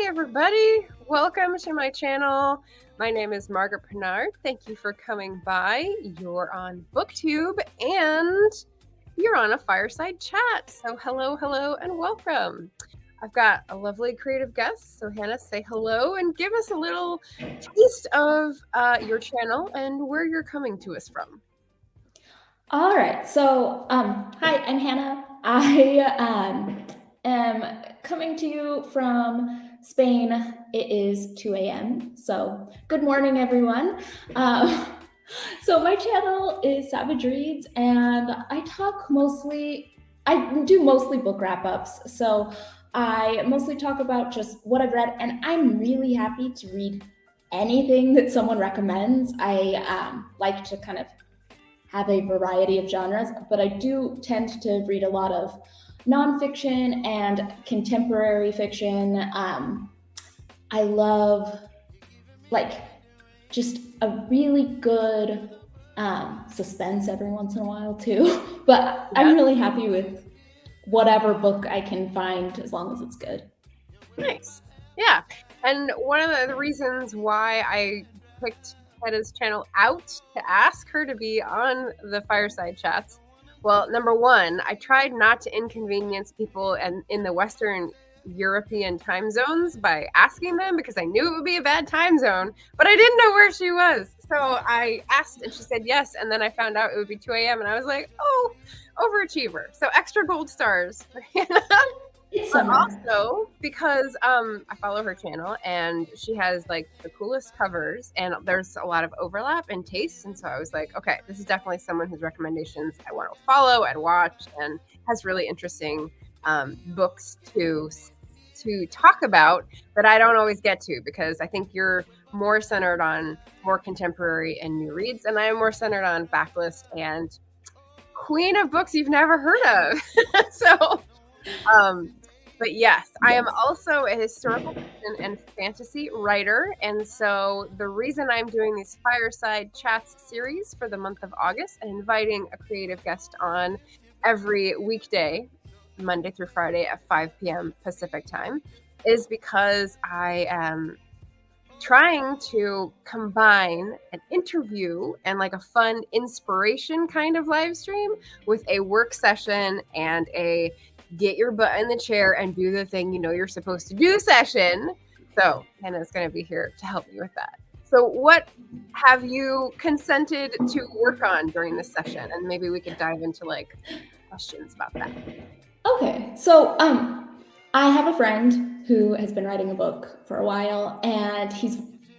everybody. Welcome to my channel. My name is Margaret Pernard. Thank you for coming by. You're on Booktube and you're on a Fireside Chat. So hello, and welcome. I've got a lovely creative guest. So Hannah, say hello and give us a little taste of your channel and where you're coming to us from. All right. So, hi, I'm Hannah. I am coming to you from Spain. It is 2 a.m. So, good morning, everyone. So my channel is Savage Reads, and I do mostly book wrap-ups. So I mostly talk about just what I've read, and I'm really happy to read anything that someone recommends. I like to kind of have a variety of genres, but I do tend to read a lot of nonfiction and contemporary fiction. I love just a really good suspense every once in a while too. But I'm really happy with whatever book I can find as long as it's good. Nice. Yeah. And one of the reasons why I picked Hannah's channel out to ask her to be on the Fireside Chats. Well, number one, I tried not to inconvenience people in the Western European time zones by asking them because I knew it would be a bad time zone, but I didn't know where she was. So I asked and she said yes, and then I found out it would be 2 a.m. and I was like, oh, overachiever. So extra gold stars for Hannah. But also because I follow her channel and she has like the coolest covers and there's a lot of overlap in tastes, and so I was like, okay, this is definitely someone whose recommendations I want to follow and watch, and has really interesting books to talk about that I don't always get to, because I think you're more centered on more contemporary and new reads, and I am more centered on backlist and queen of books you've never heard of. So but yes, I am also a historical fiction and fantasy writer. And so the reason I'm doing these Fireside Chats series for the month of August and inviting a creative guest on every weekday, Monday through Friday at 5 p.m. Pacific time, is because I am trying to combine an interview and like a fun inspiration kind of live stream with a work session and a get your butt in the chair and do the thing you know you're supposed to do session. So Hannah's going to be here to help me with that. So what have you consented to work on during this session? And maybe we could dive into like questions about that. Okay. So I have a friend who has been writing a book for a while, and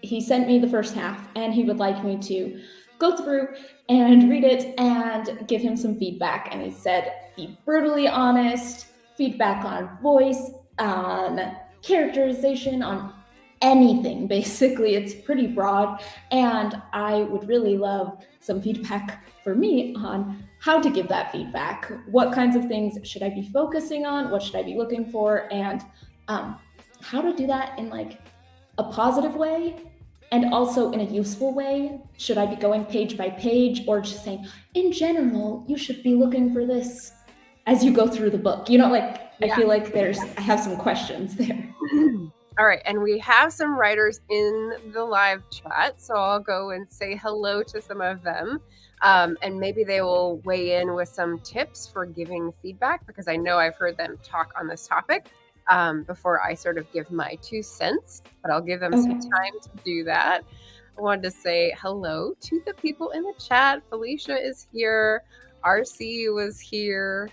he sent me the first half, and he would like me to go through and read it and give him some feedback. And he said, be brutally honest, feedback on voice, on characterization, on anything, basically. It's pretty broad. And I would really love some feedback for me on how to give that feedback. What kinds of things should I be focusing on? What should I be looking for? And how to do that in like a positive way, and also in a useful way. Should I be going page by page, or just saying, in general, you should be looking for this as you go through the book? I feel like I have some questions there. All right, and we have some writers in the live chat, so I'll go and say hello to some of them. And maybe they will weigh in with some tips for giving feedback, because I know I've heard them talk on this topic. Before I sort of give my 2 cents, but I'll give them some time to do that. I wanted to say hello to the people in the chat. Felicia is here. RC was here.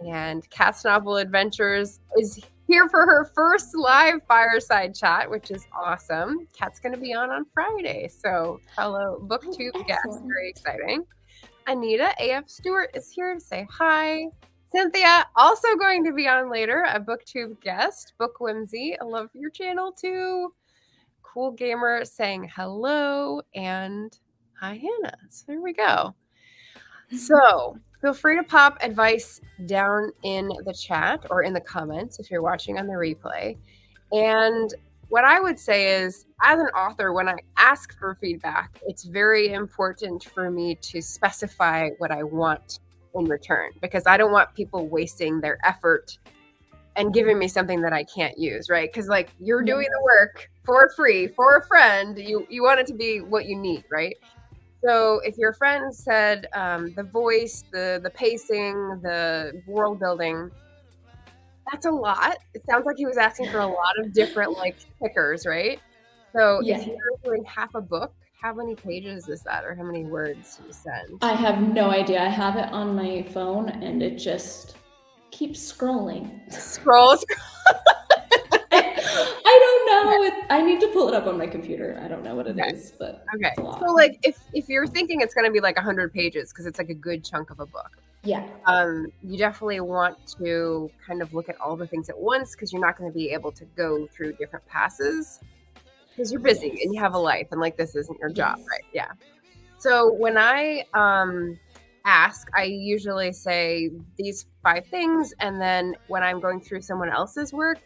And Cat's Novel Adventures is here for her first live Fireside Chat, which is awesome. Cat's going to be on Friday. So hello, Booktube guest. Very exciting. Anita A.F. Stewart is here to say hi. Cynthia, also going to be on later, a Booktube guest. Book Whimsy, I love your channel too. Cool Gamer saying hello, and hi Hannah. So there we go. So feel free to pop advice down in the chat or in the comments if you're watching on the replay. And what I would say is, as an author, when I ask for feedback, it's very important for me to specify what I want in return, because I don't want people wasting their effort and giving me something that I can't use, right? Because like you're doing the work for free for a friend, you want it to be what you need, right? So if your friend said the voice, the pacing, the world building, that's a lot. It sounds like he was asking for a lot of different like pickers, right? So if you're doing half a book, how many pages is that, or how many words do you send? I have no idea. I have it on my phone, and it just keeps scrolling. Scroll. I don't know. I need to pull it up on my computer. I don't know what it is, but okay. It's a lot. So like if you're thinking it's going to be like 100 pages because it's like a good chunk of a book. Yeah. You definitely want to kind of look at all the things at once because you're not going to be able to go through different passes because you're busy and you have a life and like this isn't your job, right? Yeah. So when I ask, I usually say these 5 things, and then when I'm going through someone else's work,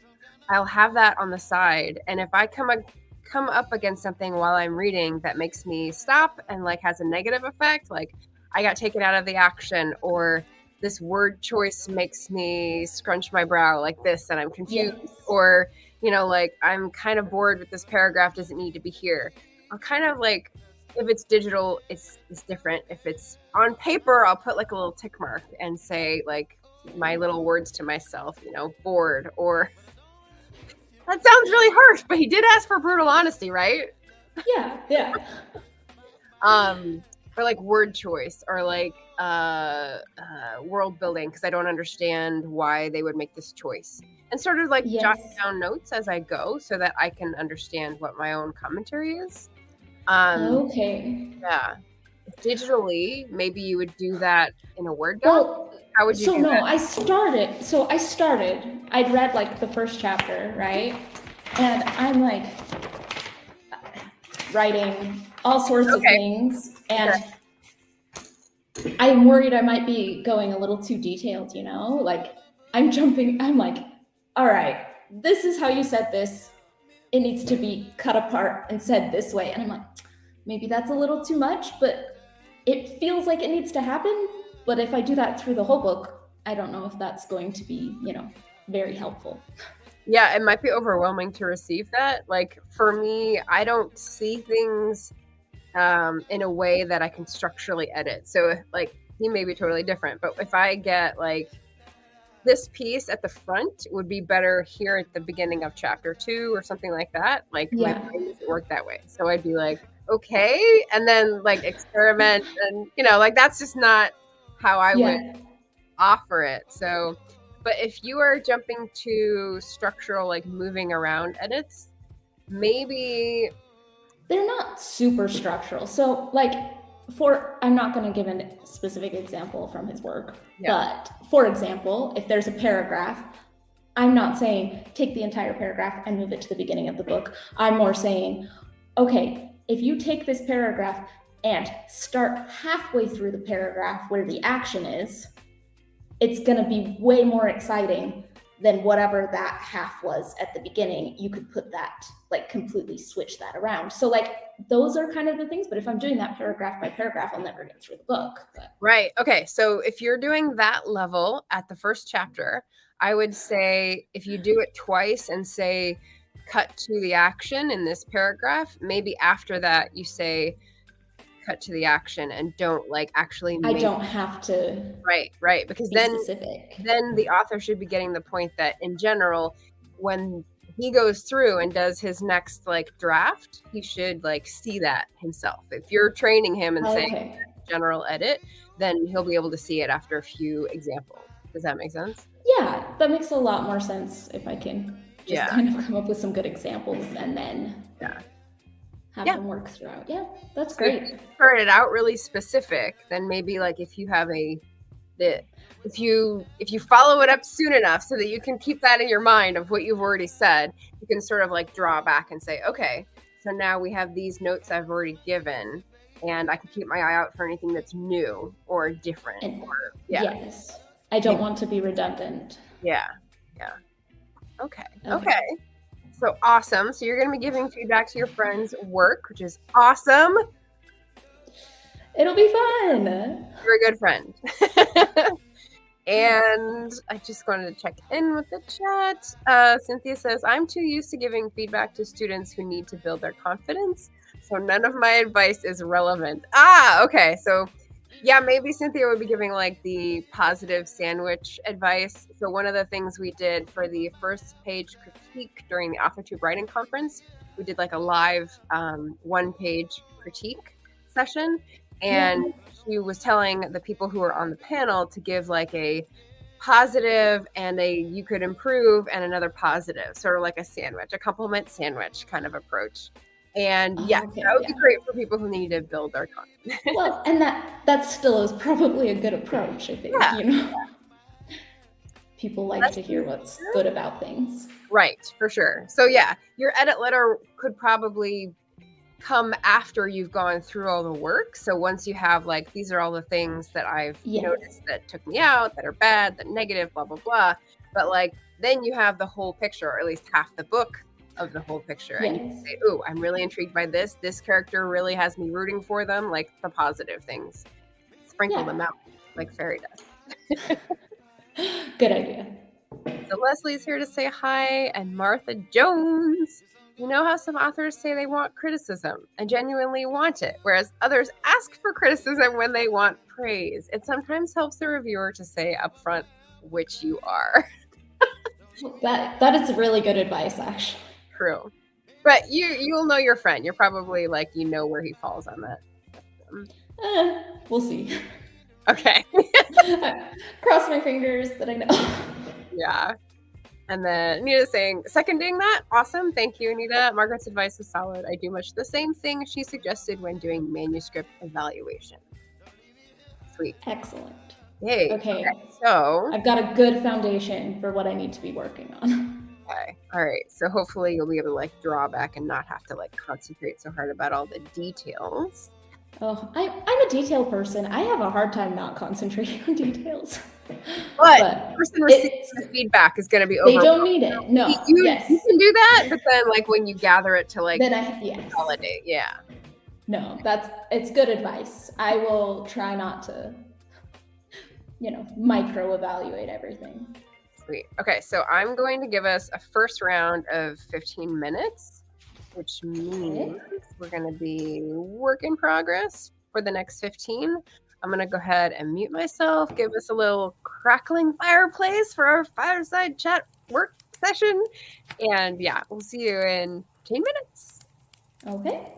I'll have that on the side. And if I come up against something while I'm reading that makes me stop and like has a negative effect, like I got taken out of the action, or this word choice makes me scrunch my brow like this and I'm confused, or, you know, like I'm kind of bored with this paragraph, doesn't need to be here. I'll kind of like, if it's digital, it's different. If it's on paper, I'll put like a little tick mark and say like my little words to myself, you know, bored, or that sounds really harsh, but he did ask for brutal honesty, right? Yeah. Or like word choice, or like world building, because I don't understand why they would make this choice, and sort of like jotting down notes as I go so that I can understand what my own commentary is. Okay. Yeah. Digitally, maybe you would do that in a Word doc. Well, how would you do that? I started. I'd read like the first chapter, right? And I'm like writing all sorts of things, and I'm worried I might be going a little too detailed, you know? Like I'm like, all right, this is how you said this. It needs to be cut apart and said this way. And I'm like, maybe that's a little too much, but it feels like it needs to happen. But if I do that through the whole book, I don't know if that's going to be, you know, very helpful. Yeah, it might be overwhelming to receive that. Like for me, I don't see things in a way that I can structurally edit. So like he may be totally different, but if I get like this piece at the front would be better here at the beginning of chapter 2 or something like that. Like my brain doesn't work that way. So I'd be like, okay, and then like experiment, and you know, like that's just not how I would offer it. So, but if you are jumping to structural, like moving around edits, maybe they're not super structural. So like I'm not going to give a specific example from his work, but for example, if there's a paragraph, I'm not saying take the entire paragraph and move it to the beginning of the book. I'm more saying, okay, if you take this paragraph and start halfway through the paragraph where the action is, it's going to be way more exciting than whatever that half was at the beginning. You could put that, like completely switch that around. So like those are kind of the things, but if I'm doing that paragraph by paragraph, I'll never get through the book. Right. Okay. So if you're doing that level at the first chapter, I would say if you do it twice and say, cut to the action in this paragraph, maybe after that you say, cut to the action, and don't like actually I don't have to right because then specific. Then the author should be getting the point that in general, when he goes through and does his next like draft, he should like see that himself. If you're training him and saying general edit, then he'll be able to see it after a few examples. Does that make sense? Yeah, that makes a lot more sense if I can just kind of come up with some good examples and then have them work throughout. Yeah, that's great. If you start it out really specific, then maybe like if you have if you follow it up soon enough so that you can keep that in your mind of what you've already said, you can sort of like draw back and say, okay, so now we have these notes I've already given, and I can keep my eye out for anything that's new or different. Yes, I don't want to be redundant. Yeah. Okay. So awesome. So you're going to be giving feedback to your friend's work, which is awesome. It'll be fun. You're a good friend. And I just wanted to check in with the chat. Cynthia says, I'm too used to giving feedback to students who need to build their confidence, so none of my advice is relevant. Okay. So yeah, maybe Cynthia would be giving like the positive sandwich advice. So one of the things we did for the first page critique during the AuthorTube writing conference, we did like a live 1-page critique session. And she was telling the people who were on the panel to give like a positive and a you could improve and another positive, sort of like a sandwich, a compliment sandwich kind of approach. And that would be great for people who need to build their confidence. Well, and that still is probably a good approach, I think. People like to hear what's good about things. Right, for sure. So yeah, your edit letter could probably come after you've gone through all the work. So once you have like, these are all the things that I've noticed that took me out, that are bad, that negative, blah, blah, blah. But like, then you have the whole picture, or at least half the book of the whole picture. And you can say, oh, I'm really intrigued by this. This character really has me rooting for them, like the positive things. Sprinkle them out like Fairy does. Good idea. So Leslie's here to say hi, and Martha Jones. You know how some authors say they want criticism and genuinely want it, whereas others ask for criticism when they want praise. It sometimes helps the reviewer to say upfront which you are. That is really good advice, actually. True. But you'll know your friend. You're probably like, you know where he falls on that. We'll see. Okay. Cross my fingers that I know. Yeah. And then Anita's saying, seconding that. Awesome. Thank you, Anita. Margaret's advice is solid. I do much the same thing she suggested when doing manuscript evaluation. Sweet. Excellent. Yay. Okay. So I've got a good foundation for what I need to be working on. Okay. All right. So hopefully you'll be able to like draw back and not have to like concentrate so hard about all the details. Oh, I'm a detail person. I have a hard time not concentrating on details. But the person receiving the feedback is going to be over. They don't need it. No. You can do that, but then like when you gather it to like validate. Yeah. No, it's good advice. I will try not to, micro evaluate everything. Sweet. Okay, so I'm going to give us a first round of 15 minutes, which means we're going to be work in progress for the next 15. I'm going to go ahead and mute myself, give us a little crackling fireplace for our fireside chat work session. And yeah, we'll see you in 10 minutes. Okay.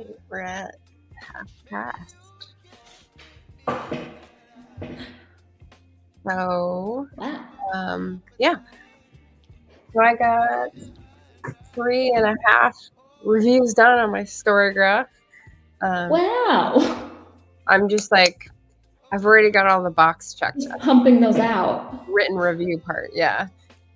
right, we're at half past. So, yeah. So I got 3.5 reviews done on my Storygraph. Wow. I'm just like, I've already got all the box checked. Just pumping those out. Written review part, yeah.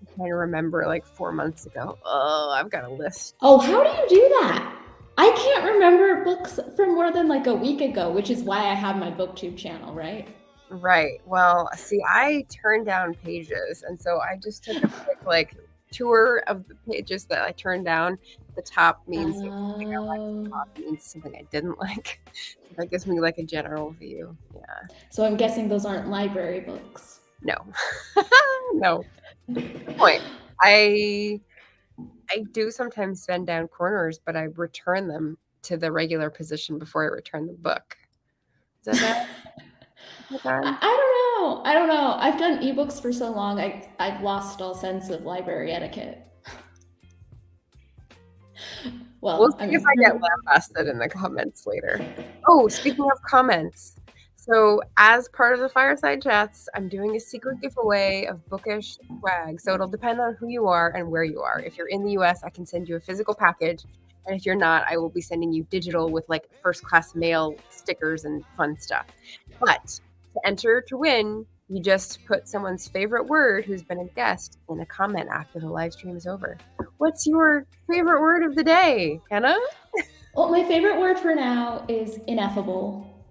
I'm trying to remember like 4 months ago. Oh, I've got a list. Oh, how do you do that? I can't remember books from more than like a week ago, which is why I have my Booktube channel, right? Right. Well, see, I turned down pages, and so I just took a quick like tour of the pages that I turned down. The top means something I liked, the top means something I didn't like. That gives me like a general view. Yeah. So I'm guessing those aren't library books. No. No. Good point. I do sometimes send down corners, but I return them to the regular position before I return the book. Is that bad? I don't know. I've done ebooks for so long, I've lost all sense of library etiquette. Well, we'll see if I get lambasted in the comments later. Oh, speaking of comments. So as part of the Fireside Chats, I'm doing a secret giveaway of bookish swag. So it'll depend on who you are and where you are. If you're in the US, I can send you a physical package. And if you're not, I will be sending you digital with like first-class mail stickers and fun stuff. But to enter to win, you just put someone's favorite word who's been a guest in a comment after the live stream is over. What's your favorite word of the day, Hannah? Well, my favorite word for now is ineffable.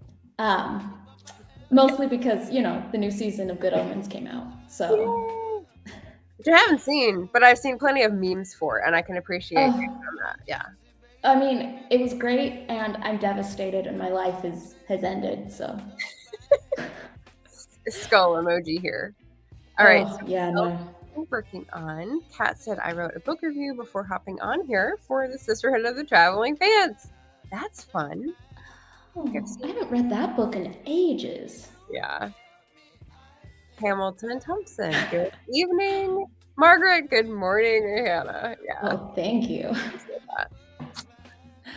Mostly because, you know, the new season of Good Omens came out. So, which I haven't seen, but I've seen plenty of memes for, and I can appreciate that. Yeah. I mean, it was great, and I'm devastated, and my life has ended. So, skull emoji here. All right. So yeah, no. Working on. Kat said I wrote a book review before hopping on here for the Sisterhood of the Traveling Pants. That's fun. Oh, I haven't read that book in ages. Yeah. Hamilton Thompson. Good evening, Margaret. Good morning, Hannah. Yeah. Oh, thank you.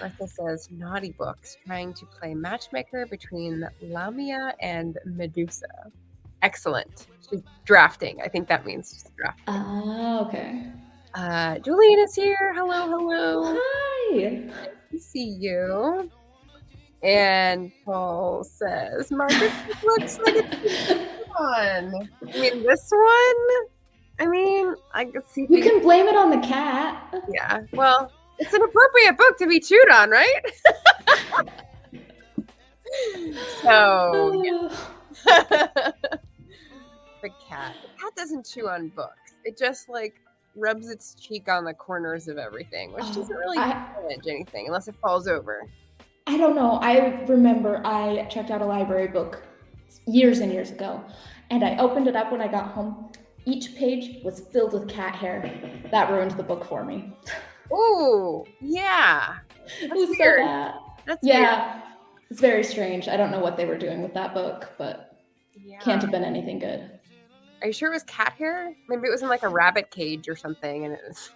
Martha says naughty books, trying to play matchmaker between Lamia and Medusa. Excellent. She's drafting. I think that means she's drafting. Okay. Julian is here. Hello. Hi. Nice to see you. And Paul says, Margaret looks like it's one. I mean, this one? I mean, I could see. You can blame it on the cat. Yeah. Well, it's an appropriate book to be chewed on, right? So, yeah. The cat doesn't chew on books. It just like rubs its cheek on the corners of everything, which doesn't really damage anything unless it falls over. I don't know. I remember I checked out a library book years and years ago, and I opened it up when I got home. Each page was filled with cat hair. That ruined the book for me. Ooh, yeah. It was weird. So bad. That's weird. It's very strange. I don't know what they were doing with that book, but can't have been anything good. Are you sure it was cat hair? Maybe it was in like a rabbit cage or something, and it was.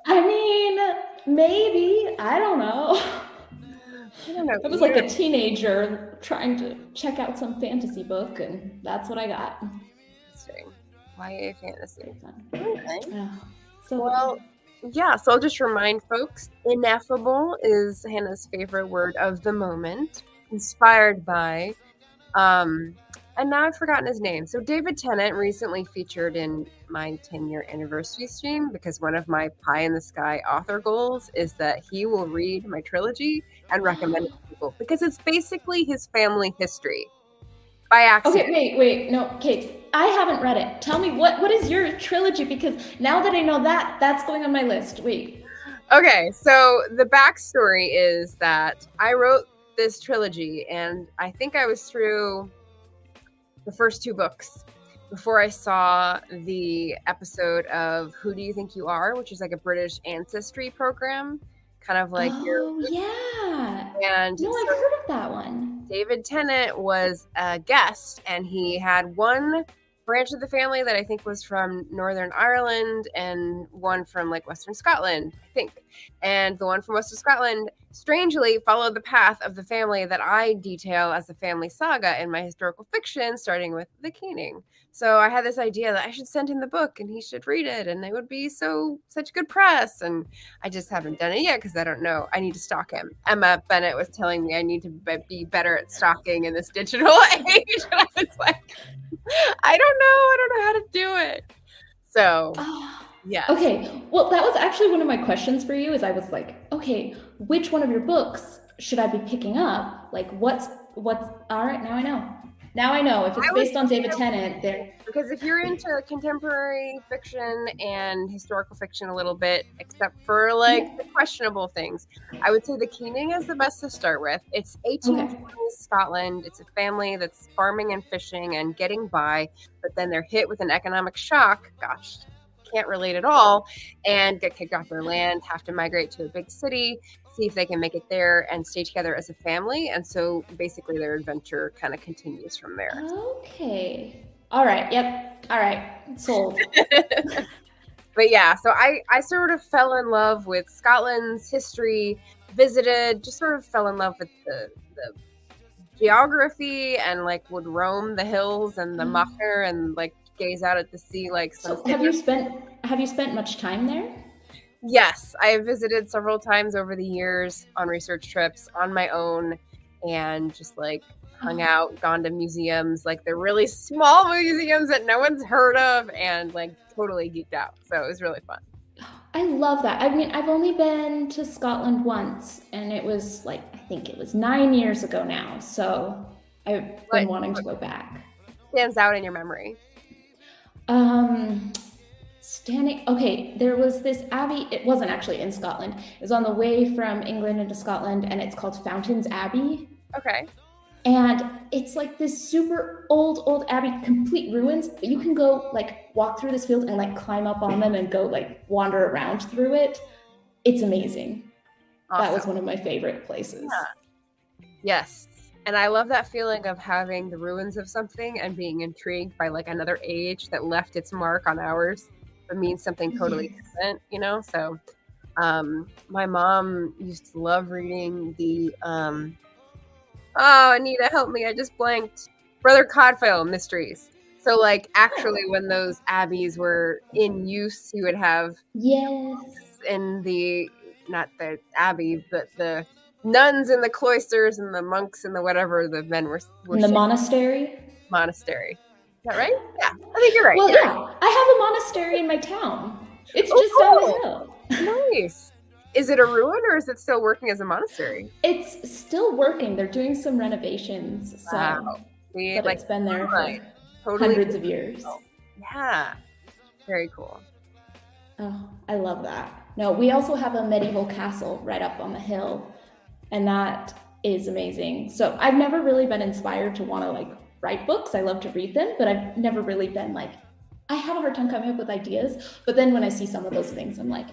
I mean, maybe. I don't know. I was like a teenager trying to check out some fantasy book, and that's what I got. Interesting. YA fantasy. Okay. So I'll just remind folks, ineffable is Hannah's favorite word of the moment, inspired by, and now I've forgotten his name. So David Tennant recently featured in my 10-year anniversary stream because one of my pie in the sky author goals is that he will read my trilogy and recommend it to people because it's basically his family history by accident. Okay, wait, no, Kate, I haven't read it. Tell me what is your trilogy, because now that I know that's going on my list. Wait. Okay, so the backstory is that I wrote this trilogy and I think I was through the first 2 books before I saw the episode of Who Do You Think You Are, which is like a British ancestry program, kind of like yeah. And no, I've heard of that one. David Tennant was a guest, and he had one branch of the family that I think was from Northern Ireland and one from like Western Scotland, I think. And the one from Western Scotland strangely followed the path of the family that I detail as a family saga in my historical fiction, starting with the Caning. So I had this idea that I should send him the book and he should read it, and it would be such good press. And I just haven't done it yet because I don't know. I need to stalk him. Emma Bennett was telling me I need to be better at stalking in this digital age, and I was like, I don't know how to do it. So yeah. Okay. Well, that was actually one of my questions for you. Is I was like, okay, which one of your books should I be picking up? Like, what's all right? Now I know. Now I know if it's based on David Tennant. There, because if you're into contemporary fiction and historical fiction a little bit, except for like the questionable things, I would say The Keening is the best to start with. It's 1820s Scotland. It's a family that's farming and fishing and getting by, but then they're hit with an economic shock. Gosh, can't relate at all, and get kicked off their land, have to migrate to a big city, see if they can make it there and stay together as a family. And so basically their adventure kind of continues from there. Okay. All right. Yep. All right. Sold. But yeah, so I sort of fell in love with Scotland's history, visited, just sort of fell in love with the geography, and like would roam the hills and the Mucker and like gaze out at the sea. Like, so have you spent much time there? Yes, I have visited several times over the years on research trips on my own, and just like hung out, gone to museums, like the really small museums that no one's heard of, and like totally geeked out. So it was really fun. I love that. I mean, I've only been to Scotland once, and it was like, I think it was 9 years ago now. So I've been wanting to go back. Stands out in your memory? Okay, there was this abbey. It wasn't actually in Scotland. It was on the way from England into Scotland, and it's called Fountains Abbey. Okay. And it's like this super old abbey, complete ruins, but you can go like walk through this field and like climb up on them and go like wander around through it. It's amazing. Awesome. That was one of my favorite places. Yeah. Yes. And I love that feeling of having the ruins of something and being intrigued by like another age that left its mark on ours, but means something totally different, you know? So my mom used to love reading the Anita, help me, I just blanked. Brother Codfile mysteries. So like actually when those abbeys were in use, you would have in the, not the abbey, but the nuns in the cloisters and the monks and the whatever the men were in the monastery. Is that right? Yeah, I think you're right. Well, yeah, I have a monastery in my town. It's just down the hill. Nice. Is it a ruin or is it still working as a monastery? It's still working. They're doing some renovations. So, wow. But like, it's been there for hundreds of years. Yeah. Very cool. Oh, I love that. No, we also have a medieval castle right up on the hill, and that is amazing. So I've never really been inspired to want to like write books. I love to read them, but I've never really been like, I have a hard time coming up with ideas. But then when I see some of those things, I'm like,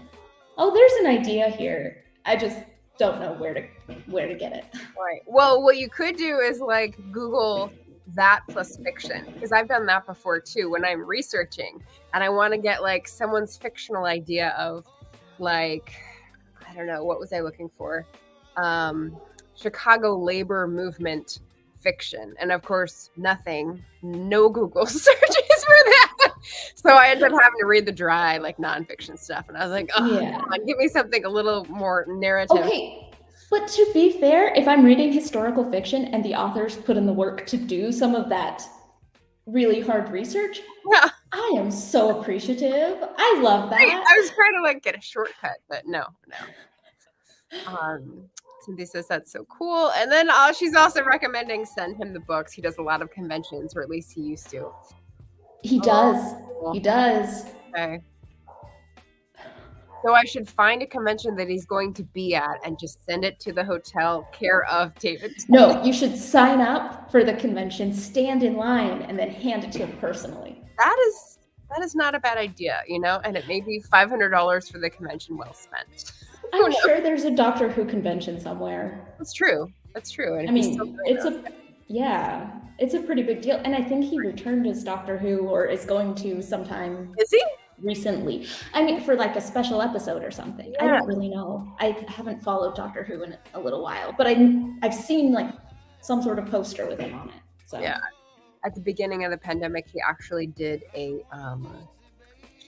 oh, there's an idea here. I just don't know where to get it. Right. Well, what you could do is like Google that plus fiction, because I've done that before too when I'm researching and I want to get like someone's fictional idea of like, I don't know, what was I looking for? Chicago labor movement fiction. And of course, no Google searches for that. So I ended up having to read the dry, like nonfiction stuff. And I was like, oh, come on, give me something a little more narrative. Okay. But to be fair, if I'm reading historical fiction and the authors put in the work to do some of that really hard research, I am so appreciative. I love that. I was trying to like get a shortcut, but no. Cindy says that's so cool. And then she's also recommending send him the books. He does a lot of conventions, or at least he used to. He does. He does. Okay. So I should find a convention that he's going to be at and just send it to the hotel care of David. No, you should sign up for the convention, stand in line, and then hand it to him personally. That is not a bad idea, you know, and it may be $500 for the convention well spent. I'm sure there's a Doctor Who convention somewhere. That's true. And I mean, it's a pretty big deal. And I think he returned as Doctor Who, or is going to sometime. Is he? recently. I mean, for like a special episode or something. I don't really know. I haven't followed Doctor Who in a little while, but I've seen like some sort of poster with him on it. So Yeah. At the beginning of the pandemic, he actually did a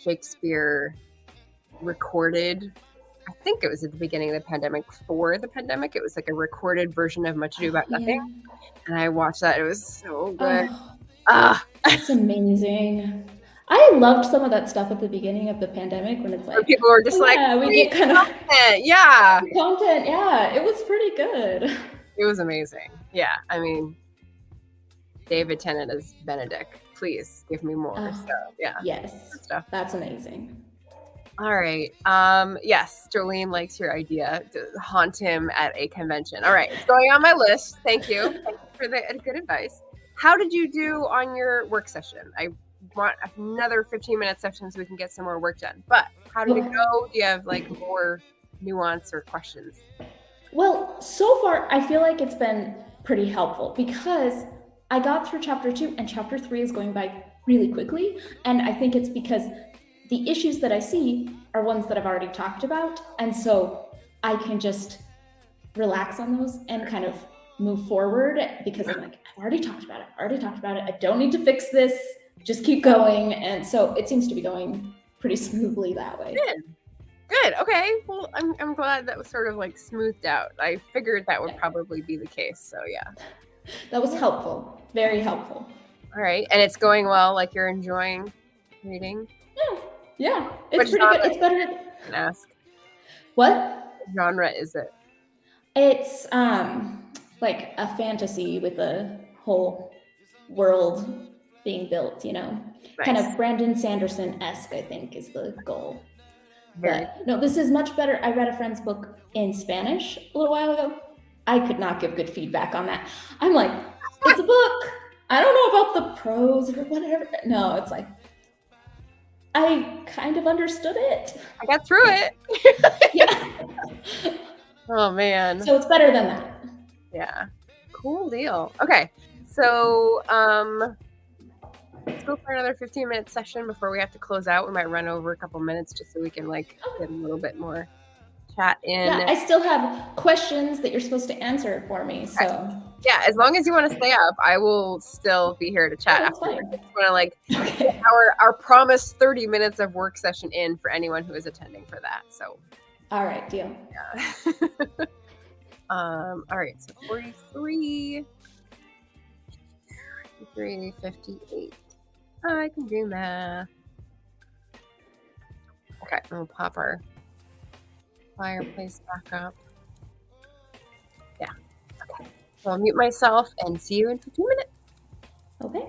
Shakespeare recorded. I think it was at the beginning of the pandemic. For the pandemic, it was like a recorded version of Much Ado About Nothing, and I watched that. It was so good. It's amazing. I loved some of that stuff at the beginning of the pandemic when it's like people were just like, we get kind of content. Yeah, it was pretty good. It was amazing. Yeah, I mean, David Tennant as Benedict. Please give me more. So yeah, yes, stuff. That's amazing. All right. Yes, Jolene likes your idea to haunt him at a convention. All right, it's going on my list. Thank you. Thank you for the good advice. How did you do on your work session? I want another 15-minute session so we can get some more work done. But how did it go? Do you have like more nuance or questions? Well, so far, I feel like it's been pretty helpful because I got through chapter 2 and chapter 3 is going by really quickly. And I think it's because the issues that I see are ones that I've already talked about. And so I can just relax on those and kind of move forward because I'm like, I've already talked about it. I don't need to fix this. Just keep going. And so it seems to be going pretty smoothly that way. Good. Okay. Well, I'm glad that was sort of like smoothed out. I figured that would probably be the case. So yeah. That was helpful. Very helpful. All right. And it's going well. Like you're enjoying reading? Yeah. It's pretty good. It's better. Can ask. What genre is it? It's like a fantasy with a whole world being built, you know. Nice. Kind of Brandon Sanderson-esque, I think, is the goal. But no, this is much better. I read a friend's book in Spanish a little while ago. I could not give good feedback on that. I'm like, it's a book. I don't know about the prose or whatever. No, it's like, I kind of understood it. I got through it. Yeah. Oh, man. So it's better than that. Yeah. Cool deal. Okay. So, let's go for another 15-minute session before we have to close out. We might run over a couple minutes just so we can like get a little bit more chat in. Yeah, I still have questions that you're supposed to answer for me. So yeah, as long as you want to stay up, I will still be here to chat after. I just want to like get our promised 30 minutes of work session in for anyone who is attending for that. So all right, deal. Yeah. All right, so 43, 58. I can do math. Okay, we'll pop our fireplace back up. Yeah. Okay. So I'll mute myself and see you in 15 minutes. Okay.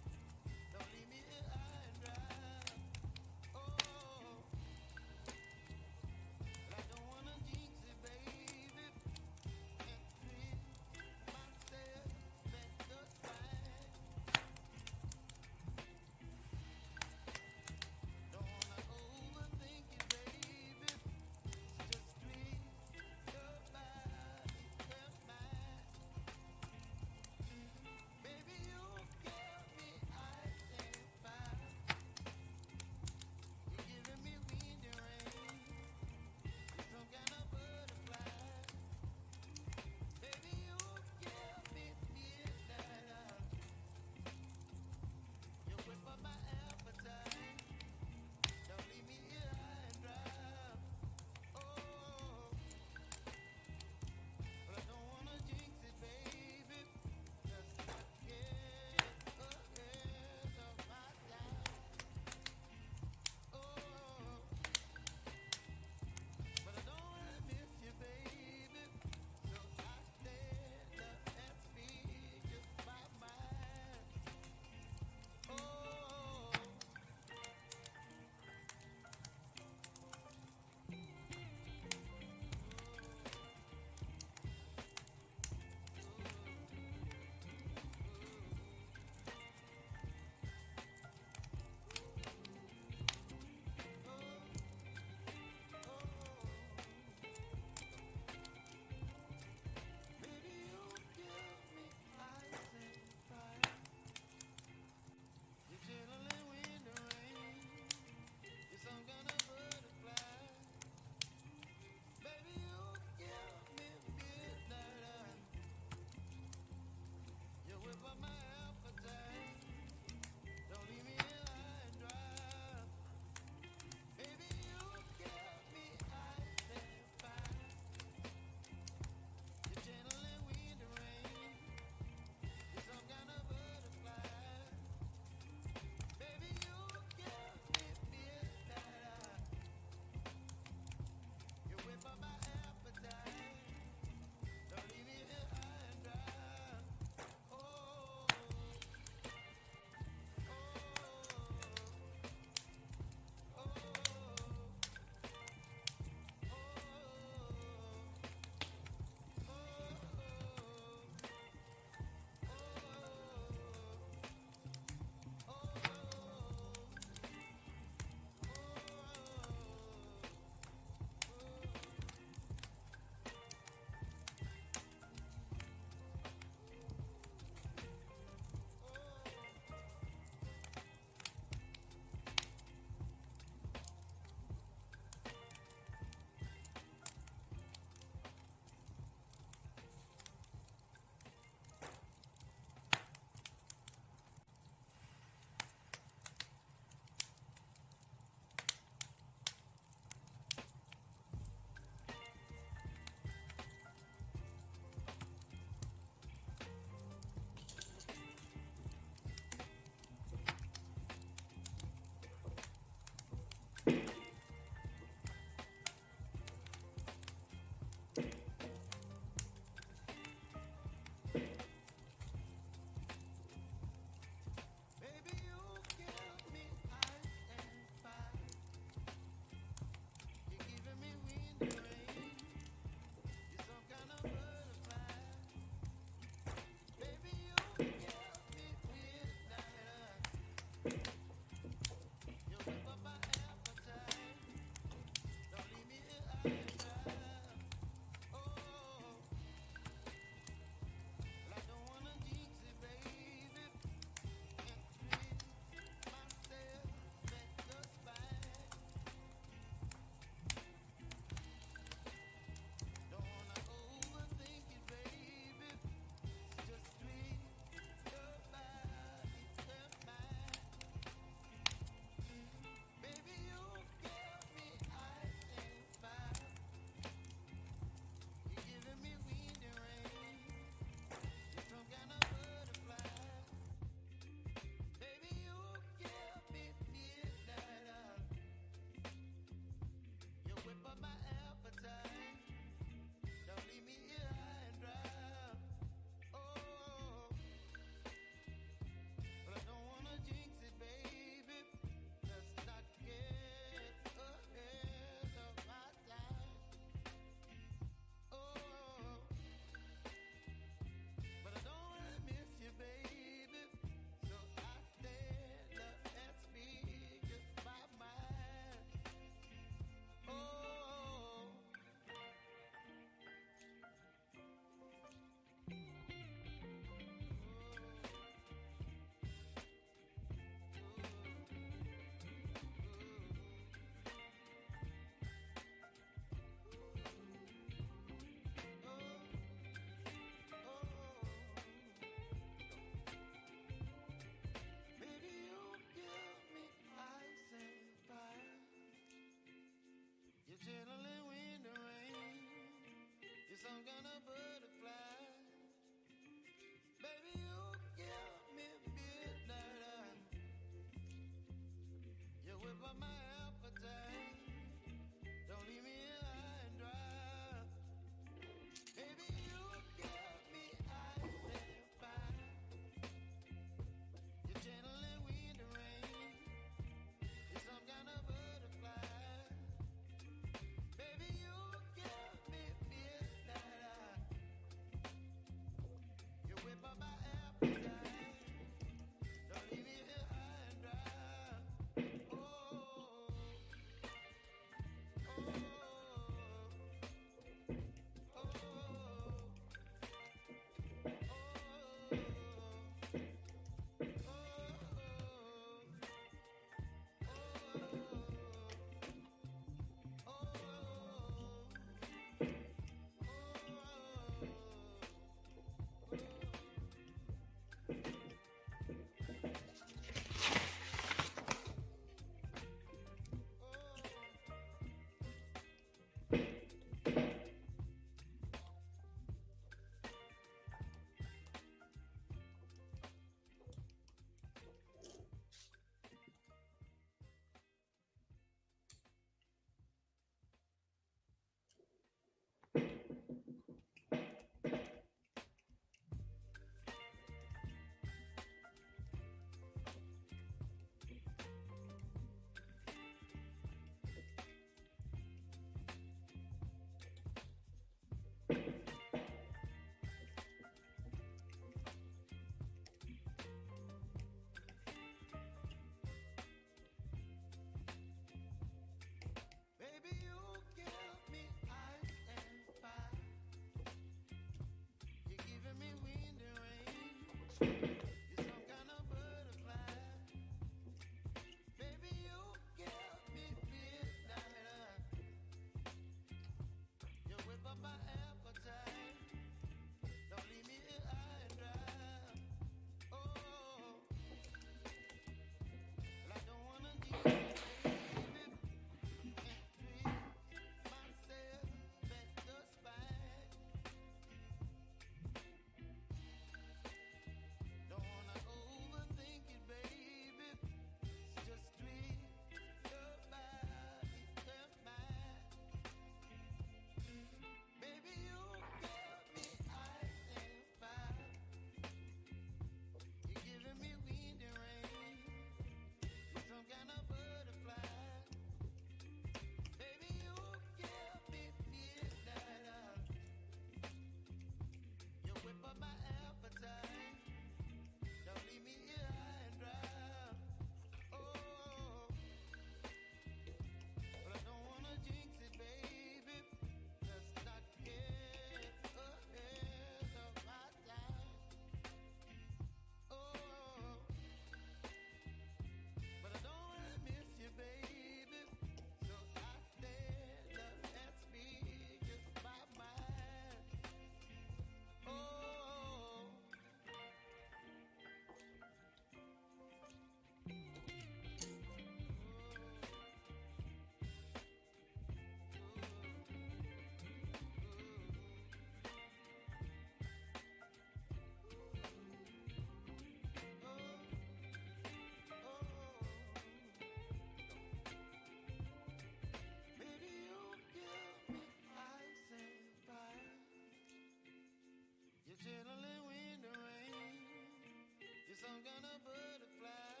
some kind of butterfly.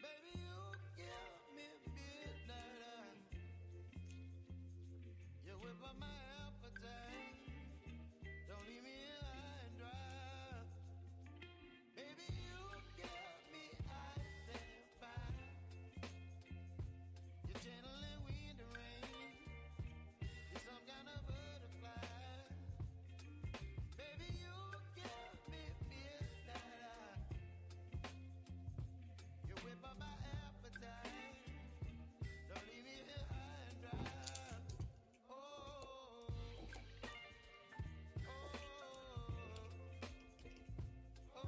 Baby, you give me midnight. You whip up my appetite. Don't leave me high and dry. Baby, you give me ice and fire. You're channeling wind and rain. You're some kind of butterfly. Baby, you give me midnight. You whip up my appetite. Don't leave me here high and dry. Oh, oh,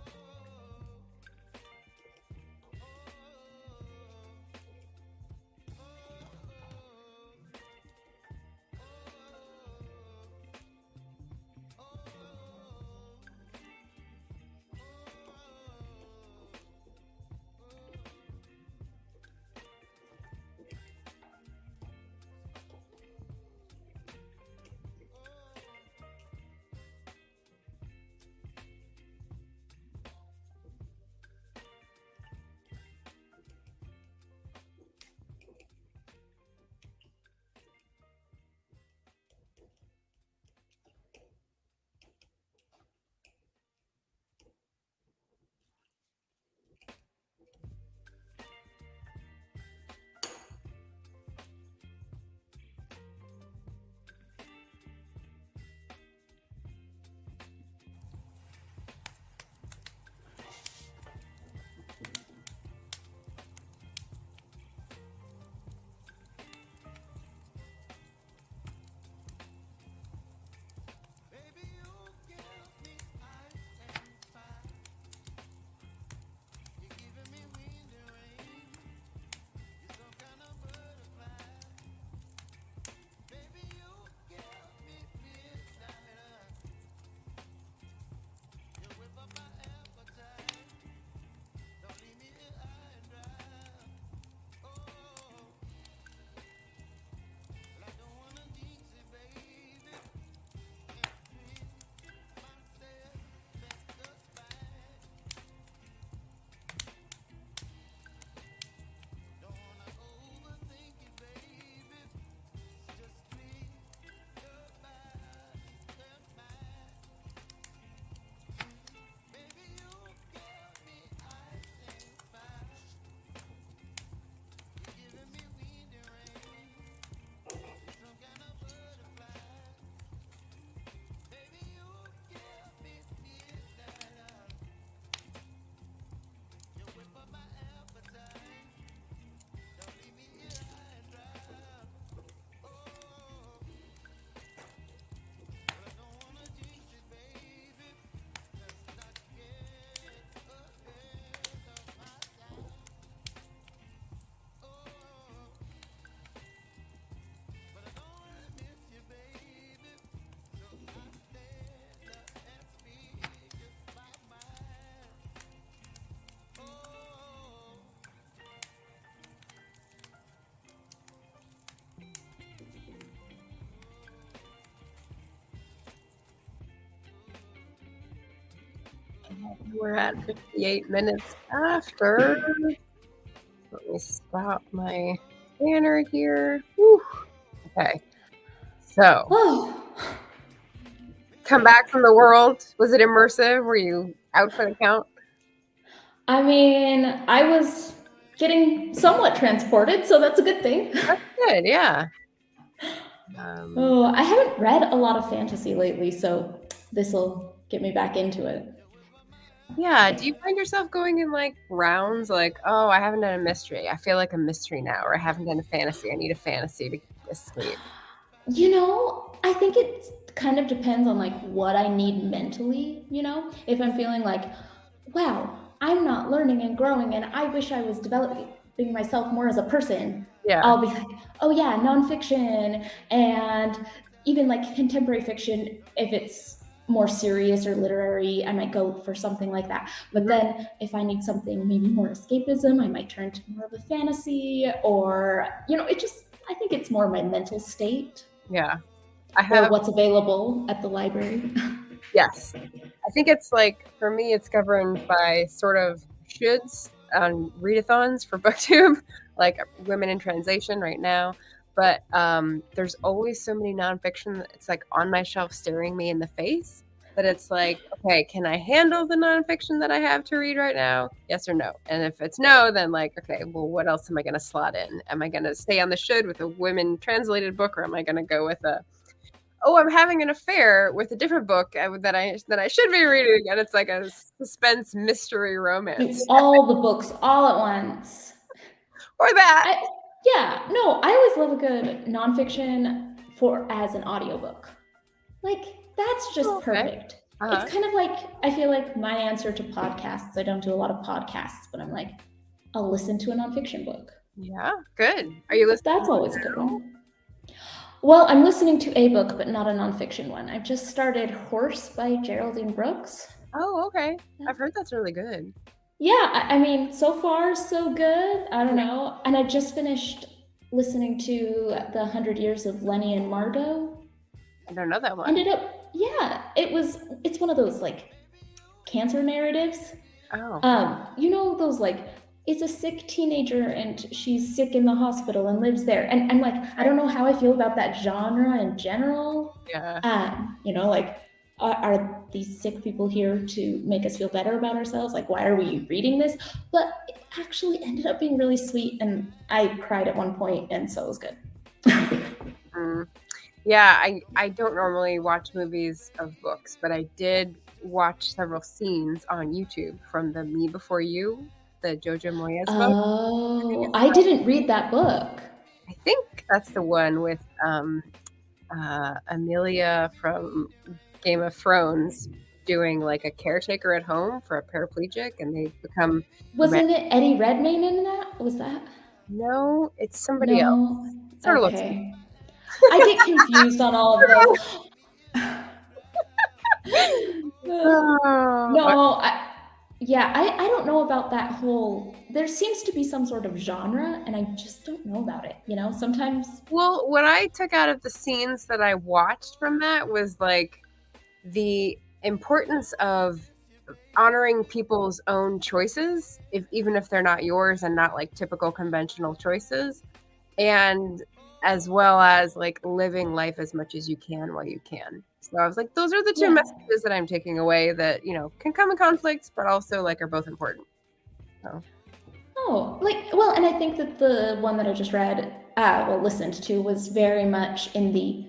baby, you give me ice and fire. You're giving me wind and rain. You're some kind of butterfly. Baby, you give me midnight. You whip up my appetite. Don't leave me here high and dry. Oh, well, I don't wanna jinx it, baby. Can't treat myself best just fine. Don't wanna overthink it, baby. Just clear your mind and mind. Baby, you give me ice and fire. You're giving me wind and rain. You're some kind of butterfly. Baby, you give me midnight. You whip up my appetite. Don't leave me here high and dry. Oh, but I don't wanna jinx it, baby. Let's not get ahead of my time. Oh, but I don't wanna miss you, baby. So I stand up and speak just my mind. Oh, We're at 58 minutes after. Let me stop my banner here. Whew. Okay. So, Oh, come back from the world. Was it immersive? Were you out for the count? I mean, I was getting somewhat transported, so that's a good thing. That's good, yeah. Oh, I haven't read a lot of fantasy lately, so this will get me back into it. Yeah, do you find yourself going in like rounds like, oh, I haven't done a mystery. I feel like a mystery now, or I haven't done a fantasy. I need a fantasy to escape. You know, I think it kind of depends on like what I need mentally, you know? If I'm feeling like, wow, I'm not learning and growing and I wish I was developing myself more as a person, Yeah. I'll be like, oh yeah, nonfiction and even like contemporary fiction, if it's more serious or literary, I might go for something like that. But then if I need something maybe more escapism, I might turn to more of a fantasy, or, you know, I think it's more my mental state. Yeah. Or what's available at the library. Yes. I think it's like, for me, it's governed by sort of shoulds on readathons for Booktube, like Women in Translation right now. But there's always so many nonfiction that it's like on my shelf staring me in the face that it's like, okay, can I handle the nonfiction that I have to read right now? Yes or no? And if it's no, then like, okay, well, what else am I going to slot in? Am I going to stay on the should with a women translated book, or am I going to go with a, oh, I'm having an affair with a different book that I should be reading, and it's like a suspense mystery romance, all the books all at once. or that. I always love a good nonfiction as an audiobook. Like, that's just perfect. It's kind of like, I feel like my answer to podcasts. I don't do a lot of podcasts, but I'm like, I'll listen to a nonfiction book. Yeah, good. Are you listening? That's always a good one. Well, I'm listening to a book, but not a nonfiction one. I've just started Horse by Geraldine Brooks. Oh, okay. I've heard that's really good. Yeah, I mean, so far, so good. I don't know. And I just finished listening to The 100 Years of Lenny and Margot. I don't know that one. It's one of those, like, cancer narratives. Oh. You know, those, like, it's a sick teenager and she's sick in the hospital and lives there. And I'm like, I don't know how I feel about that genre in general. Yeah. You know, like, are these sick people here to make us feel better about ourselves? Like, why are we reading this? But it actually ended up being really sweet, and I cried at one point, and so it was good. Yeah, I don't normally watch movies of books, but I did watch several scenes on YouTube from the Me Before You, the Jojo Moyes book. Oh, I didn't read that book. I think that's the one with Amelia from Game of Thrones doing like a caretaker at home for a paraplegic, and they become. Wasn't it Eddie Redmayne in that? Was that? No, it's somebody else. It sort of looks like. I get confused on all of those. I don't know about that whole. There seems to be some sort of genre, and I just don't know about it. You know, sometimes. Well, what I took out of the scenes that I watched from that was like the importance of honoring people's own choices, even if they're not yours and not like typical conventional choices, and as well as like living life as much as you can while you can. So I was like, those are the two messages that I'm taking away that, you know, can come in conflicts, but also like are both important. So. And I think that the one that I just read, listened to, was very much in the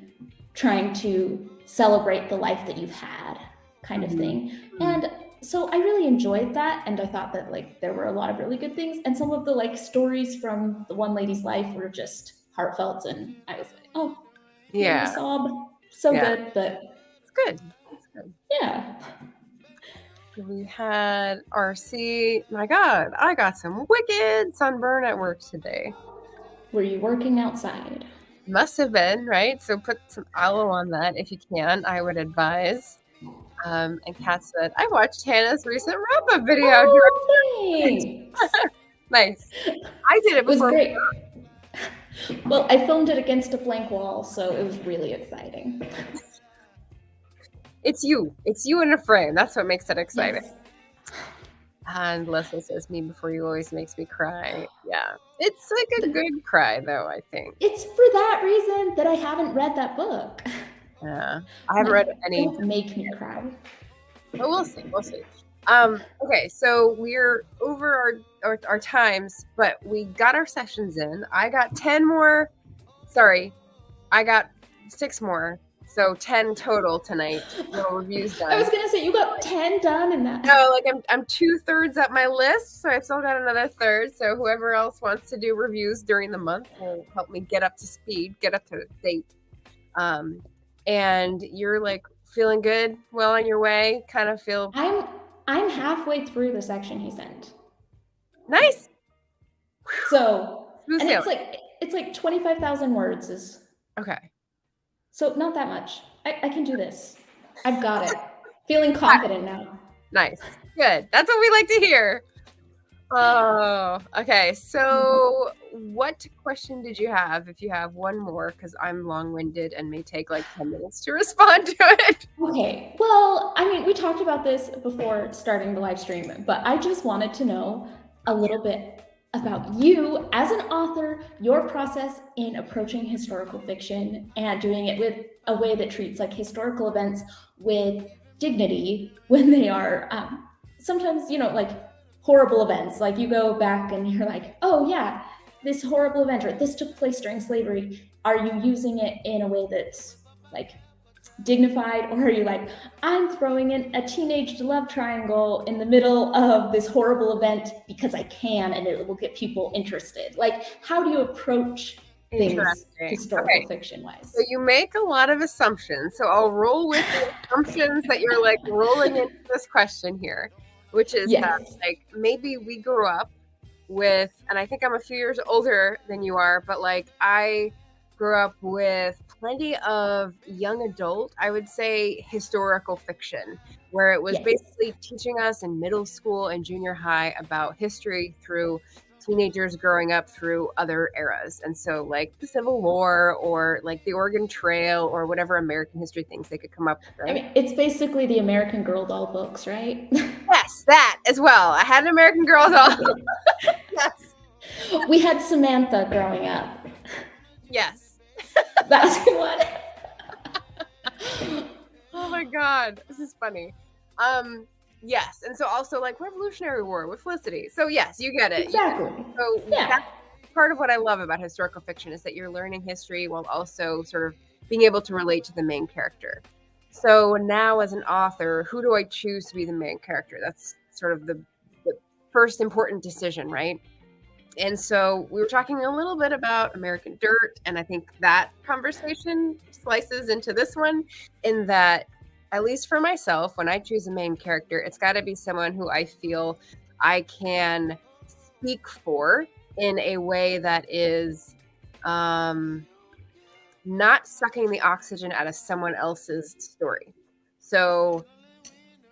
trying to celebrate the life that you've had kind of thing. And so I really enjoyed that, and I thought that like there were a lot of really good things, and some of the like stories from the one lady's life were just heartfelt, and I was like, oh yeah, sob. Good, but it's good. Yeah. We had RC. My God, I got some wicked sunburn at work today. Were you working outside? Must have been, right? So put some aloe on that if you can, I would advise. And Kat said, I watched Hannah's recent wrap-up video. Oh, thanks. Nice. I did it before. It was great. Well, I filmed it against a blank wall, so it was really exciting. It's you in a frame. That's what makes it exciting. Yes. And Leslie says, Me Before You always makes me cry. Yeah. It's like a good cry, though, I think. It's for that reason that I haven't read that book. Yeah. I haven't read any. Don't make me cry. But we'll see. Okay, so we're over our times, but we got our sessions in. I got 10 more. Sorry, I got 6 more. So 10 total tonight. Little reviews done. I was gonna say you got 10 done in that. No, like I'm 2/3 at my list, so I've still got another third. So whoever else wants to do reviews during the month will help me get up to speed, get up to date. And you're like feeling good, well on your way. Kind of feel. I'm halfway through the section he sent. Nice. So and it's like 25,000 words is okay. So not that much. I can do this. I've got it. Feeling confident now. Nice. Good. That's what we like to hear. Oh, okay. So what question did you have? If you have one more, because I'm long-winded and may take like 10 minutes to respond to it. Okay, well, I mean, we talked about this before starting the live stream, but I just wanted to know a little bit about you as an author, your process in approaching historical fiction and doing it with a way that treats like historical events with dignity when they are sometimes, like horrible events. Like you go back and you're like, oh yeah, this horrible event or this took place during slavery. Are you using it in a way that's like dignified, or are you like, I'm throwing in a teenage love triangle in the middle of this horrible event because I can and it will get people interested? Like, how do you approach things historical fiction wise? So you make a lot of assumptions. So I'll roll with the assumptions that you're like rolling into this question here, which is that like maybe we grew up with, and I think I'm a few years older than you are, but like I grew up with plenty of young adult, I would say, historical fiction, where it was basically teaching us in middle school and junior high about history through teenagers growing up through other eras. And so like the Civil War or like the Oregon Trail or whatever American history things they could come up with, right? I mean, it's basically the American Girl doll books, right? Yes, that as well. I had an American Girl doll. Yes. We had Samantha growing up. Yes. That's one. Oh my God, this is funny. Yes, and so also like Revolutionary War with Felicity. So yes, you get it. Exactly. So that's part of what I love about historical fiction is that you're learning history while also sort of being able to relate to the main character. So now as an author, who do I choose to be the main character? That's sort of the first important decision, right? And so we were talking a little bit about American Dirt, and I think that conversation slices into this one in that, at least for myself, when I choose a main character, it's got to be someone who I feel I can speak for in a way that is not sucking the oxygen out of someone else's story. So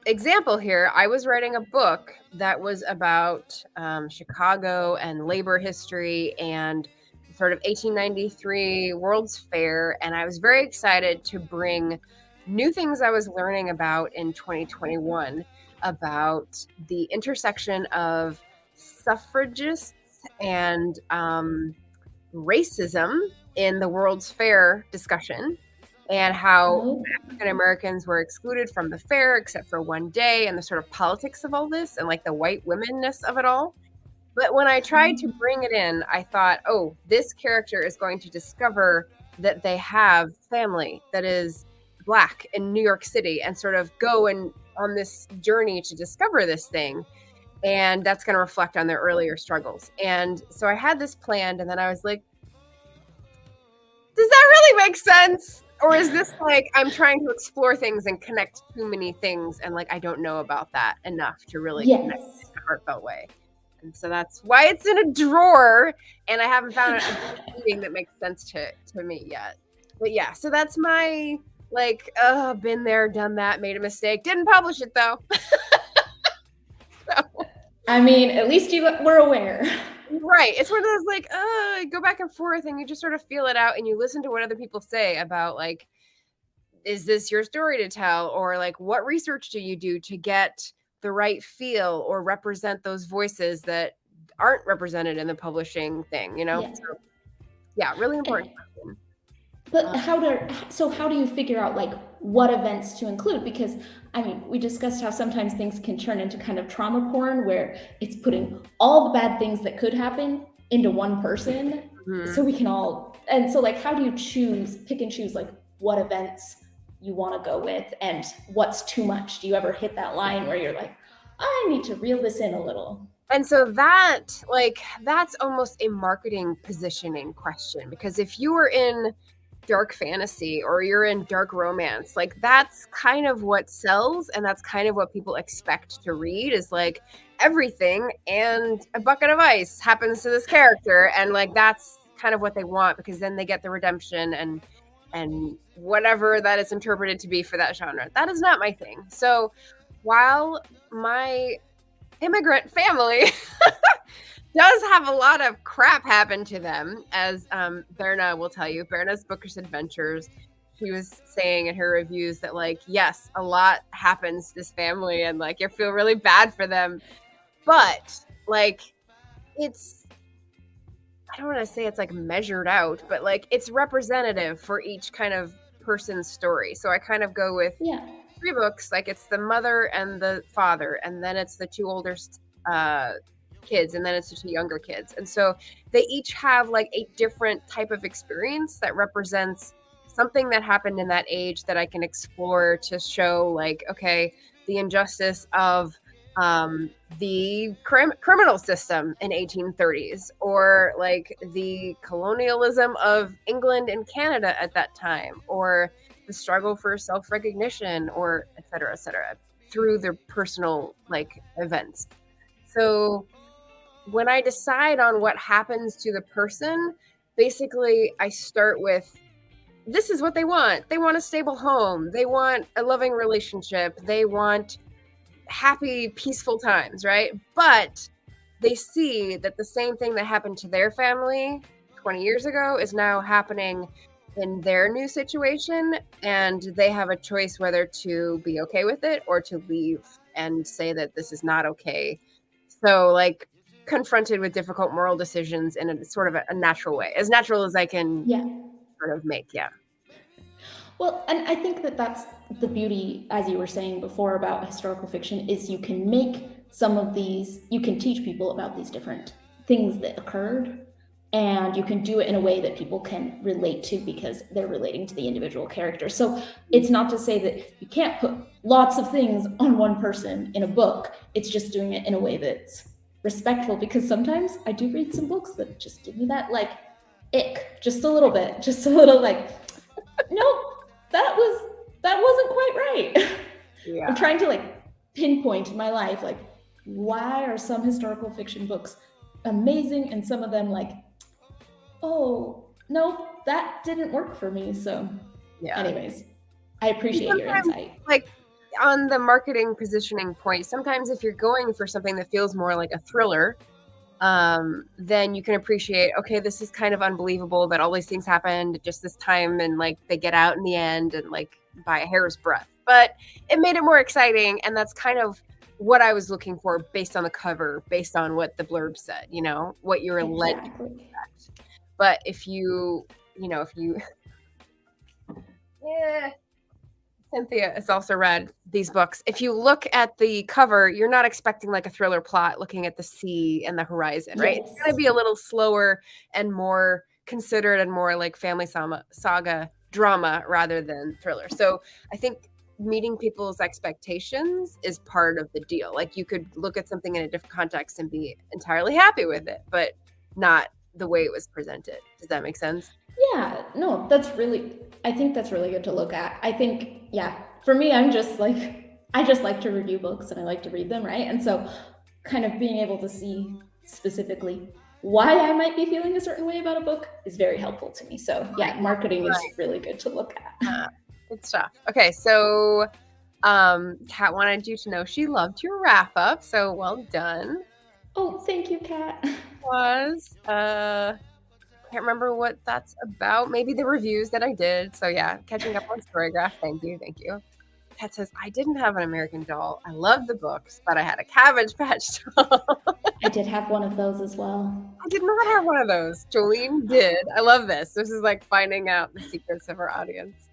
example here, I was writing a book that was about Chicago and labor history and sort of 1893 World's Fair, and I was very excited to bring new things I was learning about in 2021 about the intersection of suffragists and racism in the World's Fair discussion, and how African Americans were excluded from the fair except for one day, and the sort of politics of all this and like the white womenness of it all. But when I tried to bring it in, I thought, oh, this character is going to discover that they have family that is Black in New York City and sort of go on this journey to discover this thing. And that's going to reflect on their earlier struggles. And so I had this planned, and then I was like, does that really make sense? Or is this like I'm trying to explore things and connect too many things, and like I don't know about that enough to really connect in a heartfelt way? And so that's why it's in a drawer, and I haven't found a reading that makes sense to me yet. But yeah, so that's my like, been there, done that, made a mistake, didn't publish it though. So, I mean, at least you were aware. Right. It's one of those like, go back and forth and you just sort of feel it out and you listen to what other people say about like, is this your story to tell? Or like, what research do you do to get the right feel or represent those voices that aren't represented in the publishing thing, you know? Yeah. So, yeah, really important question. But how do you figure out like what events to include? Because I mean, we discussed how sometimes things can turn into kind of trauma porn where it's putting all the bad things that could happen into one person. Mm-hmm. So we can all, and so like, how do you pick and choose like what events you want to go with and what's too much? Do you ever hit that line where you're like, I need to reel this in a little? And so that's almost a marketing positioning question, because if you were in dark fantasy or you're in dark romance, like that's kind of what sells, and that's kind of what people expect to read is like everything and a bucket of ice happens to this character, and like that's kind of what they want, because then they get the redemption and whatever that is interpreted to be for that genre. That is not my thing. So while my immigrant family does have a lot of crap happen to them, as Berna will tell you. Berna's Bookish Adventures, she was saying in her reviews that, like, yes, a lot happens to this family and, like, you feel really bad for them. But, like, it's, I don't want to say it's, like, measured out, but, like, it's representative for each kind of person's story. So I kind of go with 3 books. Like, it's the mother and the father, and then it's the 2 older kids, and then it's the 2 younger kids. And so they each have, like, a different type of experience that represents something that happened in that age that I can explore to show, like, okay, the injustice of the criminal system in 1830s, or like the colonialism of England and Canada at that time, or the struggle for self-recognition, or et cetera, through their personal, like, events. So when I decide on what happens to the person, basically I start with, this is what they want. They want a stable home. They want a loving relationship. They want happy, peaceful times, right? But they see that the same thing that happened to their family 20 years ago is now happening in their new situation, and they have a choice whether to be okay with it or to leave and say that this is not okay. So, like, confronted with difficult moral decisions in a sort of a natural way, as natural as I can sort of make. Well, and I think that that's the beauty, as you were saying before about historical fiction, is you can make some of these, you can teach people about these different things that occurred, and you can do it in a way that people can relate to because they're relating to the individual character. So it's not to say that you can't put lots of things on one person in a book. It's just doing it in a way that's respectful, because sometimes I do read some books that just give me that, like, ick, just a little bit, just a little, like, no, that wasn't quite right. Yeah. I'm trying to, like, pinpoint in my life, like, why are some historical fiction books amazing and some of them, like, oh, no, that didn't work for me. So anyways, I appreciate your insight. Like, on the marketing positioning point, sometimes if you're going for something that feels more like a thriller, then you can appreciate, okay, this is kind of unbelievable that all these things happened at just this time, and, like, they get out in the end, and, like, by a hair's breadth. But it made it more exciting, and that's kind of what I was looking for based on the cover, based on what the blurb said, you know, what you were led to expect. But if you Cynthia has also read these books. If you look at the cover, you're not expecting, like, a thriller plot looking at the sea and the horizon, right? Yes. It's going to be a little slower and more considered and more like family saga drama rather than thriller. So I think meeting people's expectations is part of the deal. Like, you could look at something in a different context and be entirely happy with it, but not the way it was presented. Does that make sense? Yeah, no, I think that's really good to look at. I think, for me, I just like to review books and I like to read them, right? And so kind of being able to see specifically why I might be feeling a certain way about a book is very helpful to me. So marketing is really good to look at. Good stuff. Okay, so Kat wanted you to know she loved your wrap up, so well done. Oh, thank you, Kat. Can't remember what that's about. Maybe the reviews that I did. So catching up on Storygraph. Thank you. Kat says, I didn't have an American Doll. I loved the books, but I had a Cabbage Patch Doll. I did have one of those as well. I did not have one of those. Jolene did. I love this. This is like finding out the secrets of our audience.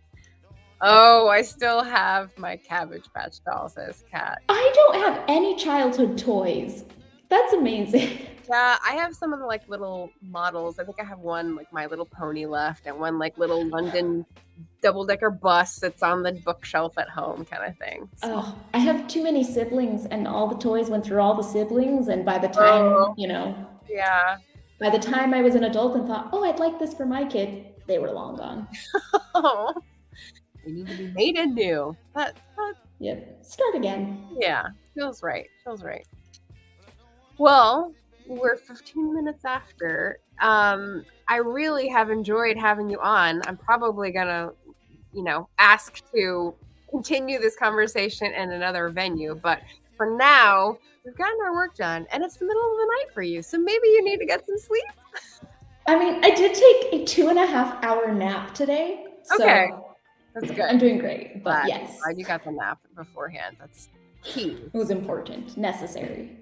Oh, I still have my Cabbage Patch Doll, says Kat. I don't have any childhood toys. That's amazing. Yeah, I have some of the like little models. I think I have one like My Little Pony left, and one like little London double-decker bus that's on the bookshelf at home kind of thing. So. Oh, I have too many siblings, and all the toys went through all the siblings, and by the time, by the time I was an adult and thought, oh, I'd like this for my kid, they were long gone. Oh, they need to be made anew. But start again. Yeah, feels right. Well, we're 15 minutes after. I really have enjoyed having you on. I'm probably gonna, ask to continue this conversation in another venue, but for now, we've gotten our work done, and it's the middle of the night for you, so maybe you need to get some sleep. I mean, I did take a 2.5-hour nap today, so Okay, that's good. I'm doing great. But Glad yes, you got the nap beforehand. That's key. it was important, necessary.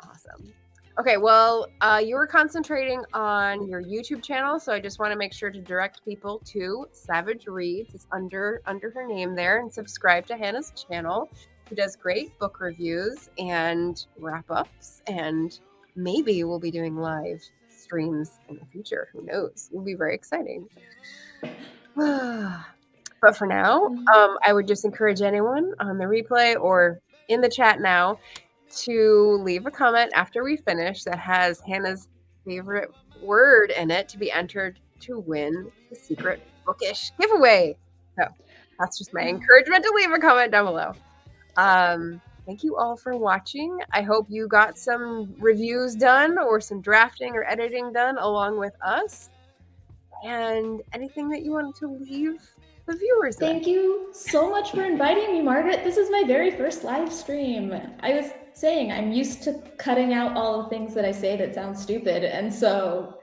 Awesome. Okay, well, you were concentrating on your YouTube channel, so I just want to make sure to direct people to Savage Reads. It's under her name there, and subscribe to Hannah's channel. She does great book reviews and wrap-ups, and maybe we'll be doing live streams in the future. Who knows? It'll be very exciting. But for now, I would just encourage anyone on the replay or in the chat now to leave a comment after we finish that has Hannah's favorite word in it to be entered to win the secret bookish giveaway. So that's just my encouragement to leave a comment down below. Thank you all for watching. I hope you got some reviews done or some drafting or editing done along with us. And anything that you wanted to leave the viewers with. Thank you so much for inviting me, Margaret. This is my very first live stream. I was saying I'm used to cutting out all the things that I say that sound stupid, and so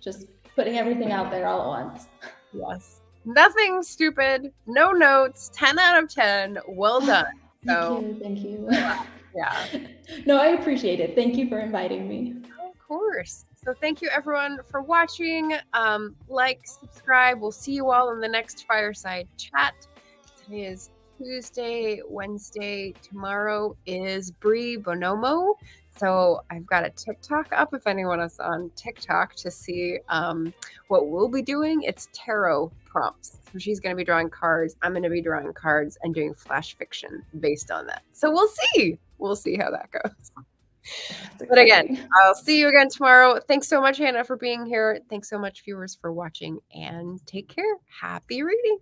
just putting everything out there all at once. Yes. Nothing stupid, no notes, 10 out of 10. Well done. Thank you. Yeah. No, I appreciate it. Thank you for inviting me. Of course. So thank you everyone for watching. Like, subscribe. We'll see you all in the next Fireside Chat. Today is Tuesday, Wednesday. Tomorrow is Brie Bonomo. So I've got a TikTok up if anyone is on TikTok to see what we'll be doing. It's tarot prompts. So she's going to be drawing cards. I'm going to be drawing cards and doing flash fiction based on that. So we'll see. We'll see how that goes. But again, I'll see you again tomorrow. Thanks so much, Hannah, for being here. Thanks so much, viewers, for watching, and take care. Happy reading.